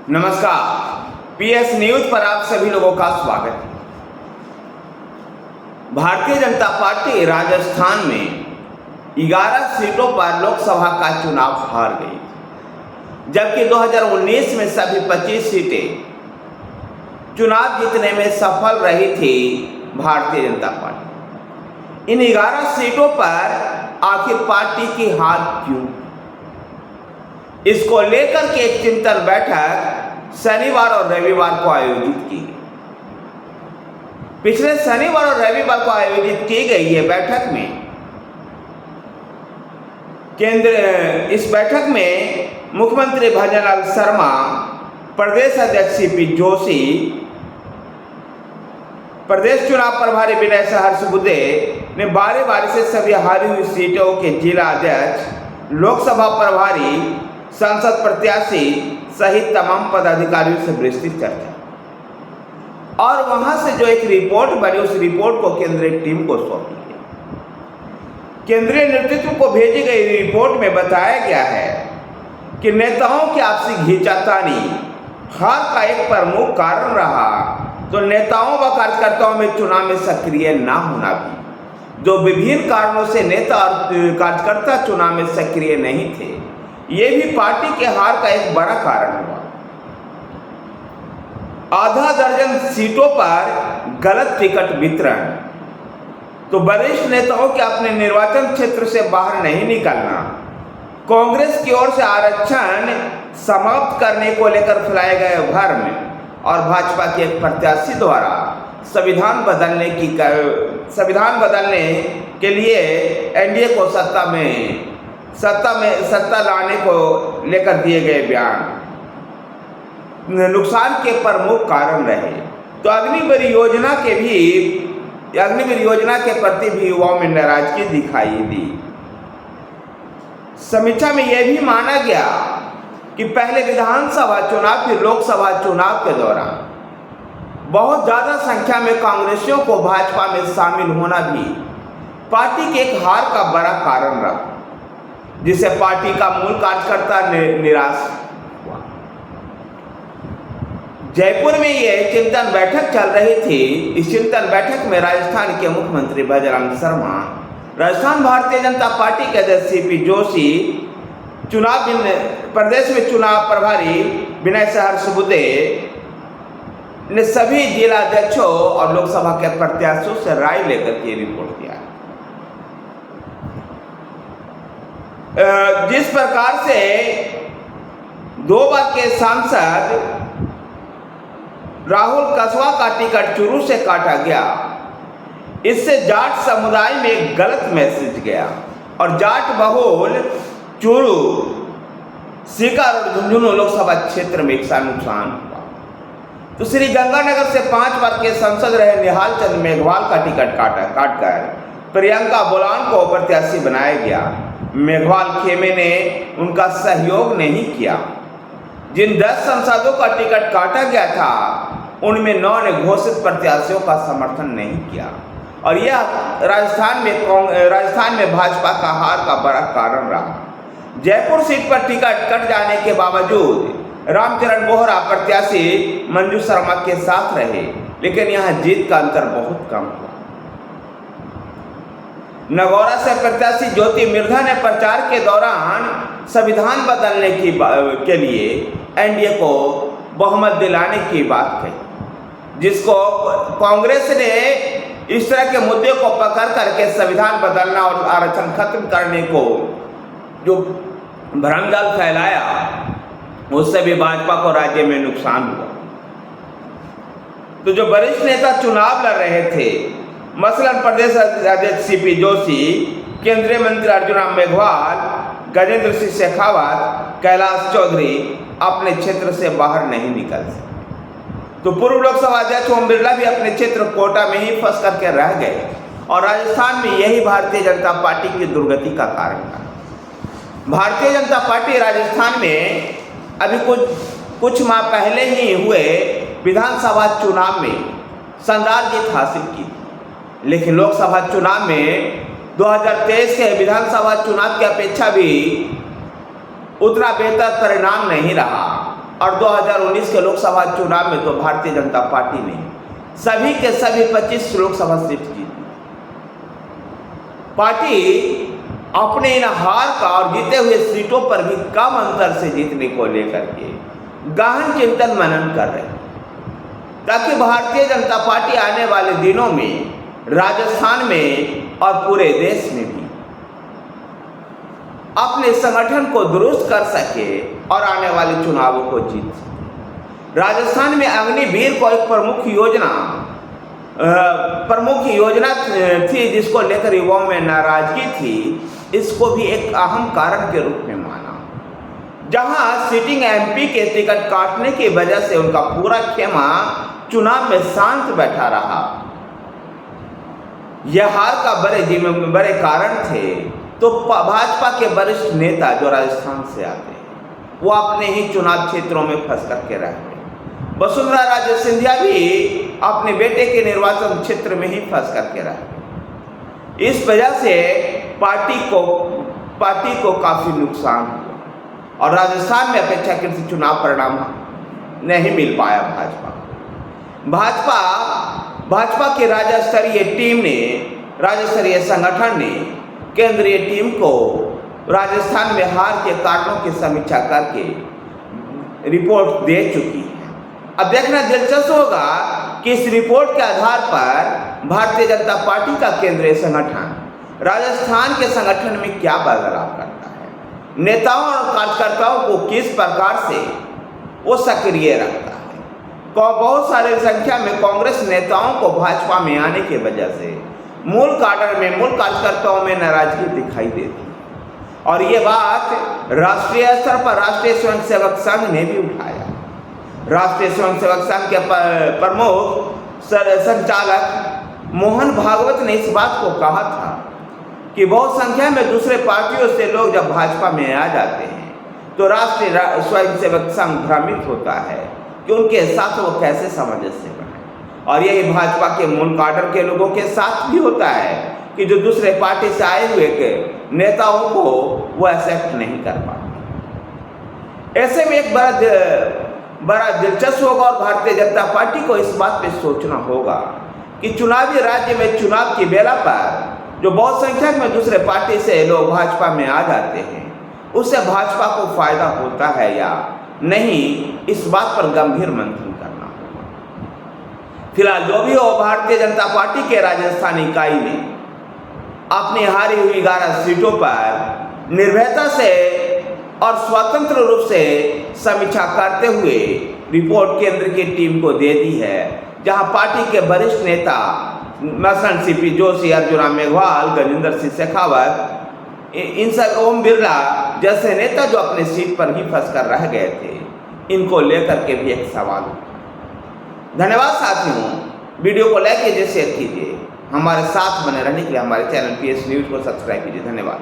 नमस्कार, PS news पर आप सभी लोगों का स्वागत है। भारतीय जनता पार्टी राजस्थान में 11 सीटों पर लोकसभा का चुनाव हार गई, जबकि 2019 में सभी 25 सीटें चुनाव जीतने में सफल रही थी भारतीय जनता पार्टी। इन 11 सीटों पर आखिर पार्टी की हार क्यों? इसको लेकर के एक चिंतन बैठक शनिवार और रविवार को आयोजित की गई। पिछले शनिवार और रविवार को आयोजित की गई ये बैठक में इस बैठक में मुख्यमंत्री भजनलाल शर्मा, प्रदेश अध्यक्ष सीपी जोशी, प्रदेश चुनाव प्रभारी विनय सहर्ष बुद्धे ने बारी बारी से सभी हारी हुई सीटों के जिला अध्यक्ष, लोकसभा प्रभारी, सांसद प्रत्याशी सहित तमाम पदाधिकारियों से विस्तृत चर्चा और वहां से जो एक रिपोर्ट बनी, उस रिपोर्ट को केंद्रीय टीम को सौंपी गई। केंद्रीय नेतृत्व को भेजी गई रिपोर्ट में बताया गया है कि नेताओं की आपसी खींचातानी हार का एक प्रमुख कारण रहा, तो नेताओं व कार्यकर्ताओं में चुनाव में सक्रिय न होना भी, जो विभिन्न कारणों से नेता और कार्यकर्ता चुनाव में सक्रिय नहीं थे, ये भी पार्टी के हार का एक बड़ा कारण हुआ। आधा दर्जन सीटों पर गलत टिकट वितरण, तो वरिष्ठ नेताओं के अपने निर्वाचन क्षेत्र से बाहर नहीं निकलना, कांग्रेस की ओर से आरक्षण समाप्त करने को लेकर फैलाए गए भ्रम और भाजपा के एक प्रत्याशी द्वारा संविधान बदलने के लिए एनडीए को सत्ता लाने को लेकर दिए गए बयान नुकसान के प्रमुख कारण रहे। तो अग्निवीर योजना के प्रति भी युवाओं में नाराजगी दिखाई दी। समीक्षा में यह भी माना गया कि पहले विधानसभा चुनाव फिर लोकसभा चुनाव के दौरान बहुत ज्यादा संख्या में कांग्रेसियों को भाजपा में शामिल होना भी पार्टी के एक हार का बड़ा कारण रहा, जिससे पार्टी का मूल कार्यकर्ता निराश हुआ। जयपुर में यह चिंतन बैठक चल रही थी। इस चिंतन बैठक में राजस्थान के मुख्यमंत्री भजनलाल शर्मा, राजस्थान भारतीय जनता पार्टी के अध्यक्ष सीपी जोशी, प्रदेश में चुनाव प्रभारी विनय सहर्ष बुद्धे ने सभी जिला अध्यक्षों और लोकसभा के प्रत्याशियों से राय लेकर के रिपोर्ट दिया। जिस प्रकार से 2 बार के सांसद राहुल कसवा का टिकट चुरू से काटा गया, इससे जाट समुदाय में एक गलत मैसेज गया और जाट बहुल चुरू, सीकर और झुंझुनू लोकसभा क्षेत्र में एक नुकसान हुआ। तो श्री गंगानगर से 5 बार के सांसद रहे निहाल चंद मेघवाल का टिकट काटकर प्रियंका बोलान को प्रत्याशी बनाया गया। मेघवाल खेमे ने उनका सहयोग नहीं किया। जिन 10 सांसदों का टिकट काटा गया था, उनमें 9 ने घोषित प्रत्याशियों का समर्थन नहीं किया और यह राजस्थान में भाजपा का हार का बड़ा कारण रहा। जयपुर सीट पर टिकट कट जाने के बावजूद रामचरण बोहरा प्रत्याशी मंजू शर्मा के साथ रहे, लेकिन यहां जीत का अंतर बहुत कम हुआ। नगौरा से प्रत्याशी ज्योति मिर्धा ने प्रचार के दौरान संविधान बदलने के लिए एनडीए को बहुमत दिलाने की बात कही, जिसको कांग्रेस ने इस तरह के मुद्दे को पकड़ करके संविधान बदलना और आरक्षण खत्म करने को जो भ्रमजाल फैलाया, उससे भी भाजपा को राज्य में नुकसान हुआ। तो जो वरिष्ठ नेता चुनाव लड़ रहे थे, मसलन प्रदेश अध्यक्ष सीपी जोशी, केंद्रीय मंत्री अर्जुन राम मेघवाल, गजेंद्र सिंह शेखावत, कैलाश चौधरी अपने क्षेत्र से बाहर नहीं निकल सके। तो पूर्व लोकसभा अध्यक्ष ओम बिरला भी अपने क्षेत्र कोटा में ही फंस करके रह गए और राजस्थान में यही भारतीय जनता पार्टी की दुर्गति का कारण था। भारतीय जनता पार्टी राजस्थान में अभी कुछ माह पहले ही हुए विधानसभा चुनाव में शानदार जीत हासिल की, लेकिन लोकसभा चुनाव में 2023 के विधानसभा चुनाव की अपेक्षा भी उतना बेहतर परिणाम नहीं रहा। और 2019 के लोकसभा चुनाव में तो भारतीय जनता पार्टी ने सभी के सभी 25 लोकसभा सीट जीती। पार्टी अपने इन हार का और जीते हुए सीटों पर भी कम अंतर से जीतने को लेकर के गहन चिंतन मनन कर रहे हैं, ताकि भारतीय जनता पार्टी आने वाले दिनों में राजस्थान में और पूरे देश में भी अपने संगठन को दुरुस्त कर सके और आने वाले चुनावों को जीत सके। राजस्थान में अग्निवीर को एक प्रमुख योजना थी जिसको लेकर युवाओं में नाराजगी थी, इसको भी एक अहम कारण के रूप में माना। जहां सिटिंग एमपी के टिकट काटने की वजह से उनका पूरा खेमा चुनाव में शांत बैठा रहा। यह हार का बड़े कारण थे तो भाजपा के वरिष्ठ नेता जो राजस्थान से आते हैं वो अपने ही चुनाव क्षेत्रों में फंस करके रह गए। वसुंधरा राजे सिंधिया भी अपने बेटे के निर्वाचन क्षेत्र में ही फंस करके रह गए। इस वजह से पार्टी को काफी नुकसान हुआ और राजस्थान में अपेक्षाकृत चुनाव परिणाम नहीं मिल पाया। भाजपा की राज्य स्तरीय संगठन ने केंद्रीय टीम को राजस्थान में हार के कारणों की समीक्षा करके रिपोर्ट दे चुकी है। अब देखना दिलचस्प होगा कि इस रिपोर्ट के आधार पर भारतीय जनता पार्टी का केंद्रीय संगठन राजस्थान के संगठन में क्या बदलाव करता है, नेताओं और कार्यकर्ताओं को किस प्रकार से वो सक्रिय रखता है। बहुत सारे संख्या में कांग्रेस नेताओं को भाजपा में आने की वजह से मूल कार्यकर्ताओं में नाराजगी दिखाई देती है और ये बात राष्ट्रीय स्तर पर राष्ट्रीय स्वयंसेवक संघ ने भी उठाया। राष्ट्रीय स्वयंसेवक संघ के प्रमुख संचालक मोहन भागवत ने इस बात को कहा था कि बहुत संख्या में दूसरे पार्टियों से लोग जब भाजपा में आ जाते हैं तो राष्ट्रीय स्वयंसेवक संघ भ्रमित होता है कि उनके साथ वो कैसे सामंजस्य बनाए, और यही भाजपा के मूल काडर के लोगों के साथ भी होता है कि जो दूसरे पार्टी से आए हुए के नेताओं को वो एक्सेप्ट नहीं कर पाते। ऐसे में एक बड़ा दिलचस्प होगा और भारतीय जनता पार्टी को इस बात पे सोचना होगा कि चुनावी राज्य में चुनाव की बेला पर जो बहुत संख्या में दूसरे पार्टी से लोग भाजपा में आ जाते हैं उससे भाजपा को फायदा होता है या नहीं, इस बात पर गंभीर मंथन करना होगा। फिलहाल जो भी हो, भारतीय जनता पार्टी के राजस्थान इकाई ने अपनी हारी हुई 11 सीटों पर निर्भयता से और स्वतंत्र रूप से समीक्षा करते हुए रिपोर्ट केंद्र की टीम को दे दी है, जहां पार्टी के वरिष्ठ नेता मसंत सीपी जोशी, अर्जुन राम मेघवाल, गजेंद्र सिंह शेखावत, इन सब ओम बिरला जैसे नेता जो अपने सीट पर ही फंस कर रह गए थे, इनको लेकर के भी एक सवाल उठा। धन्यवाद साथियों, वीडियो को लाइक कीजिए, शेयर कीजिए, हमारे साथ बने रहने के लिए हमारे चैनल PS न्यूज को सब्सक्राइब कीजिए। धन्यवाद।